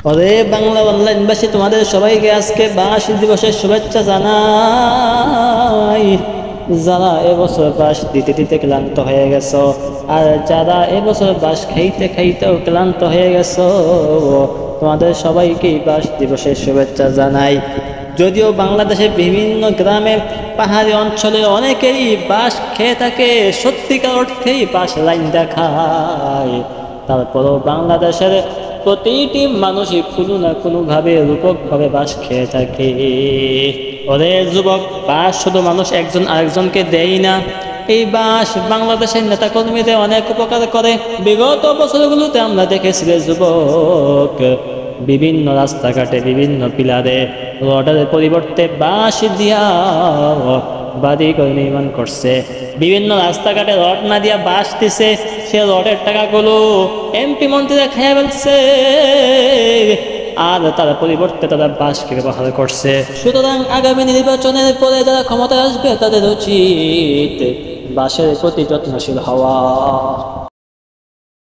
ওরে বাংলা অনলাইনবাসী, তোমাদের সবাইকে আজকে বাঁশ দিবসের শুভেচ্ছা জানাই। যারা এবছর বাঁশ দিতে দিতে ক্লান্ত হয়ে গেছো, আর যারা এবছর বাঁশ খাইতে খাইতেও ক্লান্ত হয়ে গেছো, তোমাদের সবাইকেই বাঁশ দিবসের শুভেচ্ছা জানাই। যদিও বাংলাদেশের বিভিন্ন গ্রামে পাহাড়ি অঞ্চলে অনেকেই বাঁশ খেয়ে থাকে, সত্যিকার অর্থেই বাঁশ লাইন দেখায়, তারপরও বাংলাদেশের প্রতিটি মানুষই কোনো না কোনোভাবে রূপকভাবে বাঁশ খেয়ে থাকে। ওরে যুবক, বাঁশ শুধু মানুষ একজন আরেকজনকে দেয় না, এই বাঁশ বাংলাদেশের নেতাকর্মীদের অনেক উপকার করে। বিগত বছরগুলোতে আমরা দেখেছি যুবক, বিভিন্ন রাস্তাঘাটে বিভিন্ন পিলারে রডের পরিবর্তে বাঁশ দিয়া বাড়ি করে নির্মাণ করছে। বিভিন্ন রাস্তাঘাটে রড না দিয়া বাঁশ দিছে, সে রডের টাকাগুলো এমপি মন্ত্রীরা খেয়ে ফেলছে, আর তার পরিবর্তে তারা বাঁশকে ব্যবহার করছে। সুতরাং আগামী নির্বাচনের পরে যারা ক্ষমতায় আসবে তাদের উচিত বাঁশের প্রতি যত্নশীল হওয়া।